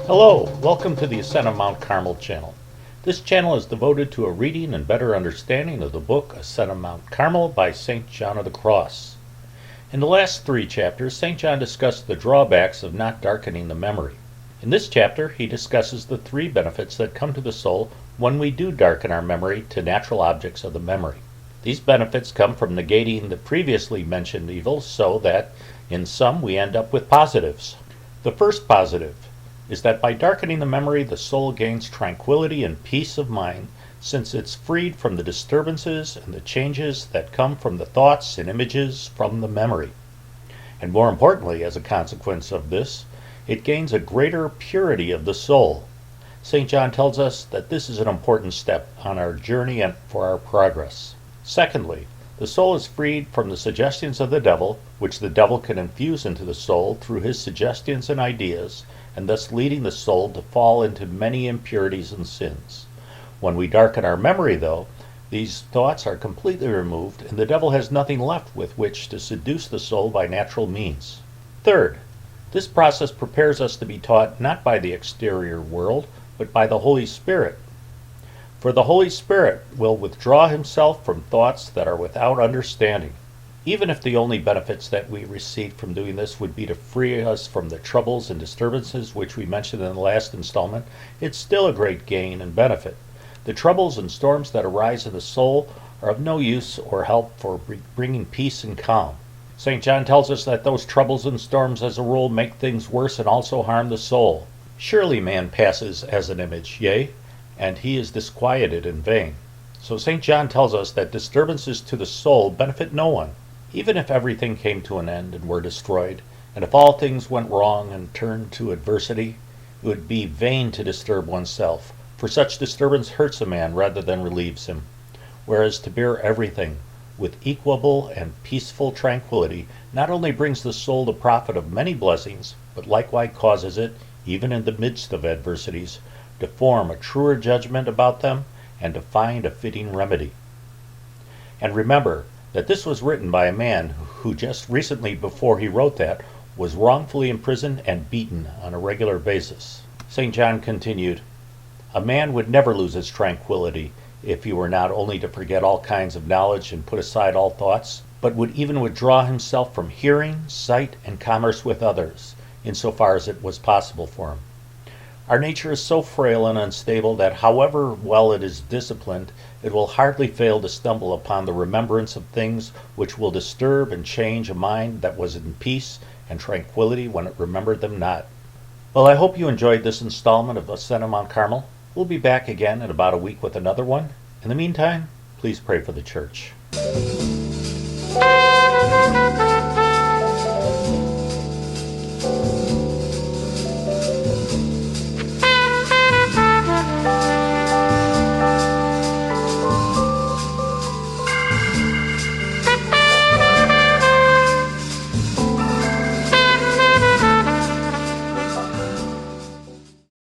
Hello, welcome to the Ascent of Mount Carmel channel. This channel is devoted to a reading and better understanding of the book Ascent of Mount Carmel by St. John of the Cross. In the last 3 chapters, St. John discussed the drawbacks of not darkening the memory. In this chapter, he discusses the 3 benefits that come to the soul when we do darken our memory to natural objects of the memory. These benefits come from negating the previously mentioned evils so that, in sum, we end up with positives. The first positive is that by darkening the memory, the soul gains tranquility and peace of mind, since it's freed from the disturbances and the changes that come from the thoughts and images from the memory. And more importantly, as a consequence of this, it gains a greater purity of the soul. St. John tells us that this is an important step on our journey and for our progress. Secondly, the soul is freed from the suggestions of the devil, which the devil can infuse into the soul through his suggestions and ideas, and thus leading the soul to fall into many impurities and sins. When we darken our memory, though, these thoughts are completely removed, and the devil has nothing left with which to seduce the soul by natural means. Third, this process prepares us to be taught not by the exterior world, but by the Holy Spirit. For the Holy Spirit will withdraw himself from thoughts that are without understanding. Even if the only benefits that we receive from doing this would be to free us from the troubles and disturbances which we mentioned in the last installment, it's still a great gain and benefit. The troubles and storms that arise in the soul are of no use or help for bringing peace and calm. St. John tells us that those troubles and storms as a rule make things worse and also harm the soul. Surely man passes as an image, yea, and he is disquieted in vain. So St. John tells us that disturbances to the soul benefit no one. Even if everything came to an end and were destroyed, and if all things went wrong and turned to adversity, it would be vain to disturb oneself, for such disturbance hurts a man rather than relieves him. Whereas to bear everything with equable and peaceful tranquility not only brings the soul the profit of many blessings, but likewise causes it, even in the midst of adversities, to form a truer judgment about them and to find a fitting remedy. And remember that this was written by a man who just recently before he wrote that was wrongfully imprisoned and beaten on a regular basis. St. John continued, "A man would never lose his tranquility if he were not only to forget all kinds of knowledge and put aside all thoughts, but would even withdraw himself from hearing, sight, and commerce with others, insofar as it was possible for him. Our nature is so frail and unstable that however well it is disciplined, it will hardly fail to stumble upon the remembrance of things which will disturb and change a mind that was in peace and tranquility when it remembered them not." Well, I hope you enjoyed this installment of Ascent of Mount Carmel. We'll be back again in about a week with another one. In the meantime, please pray for the church.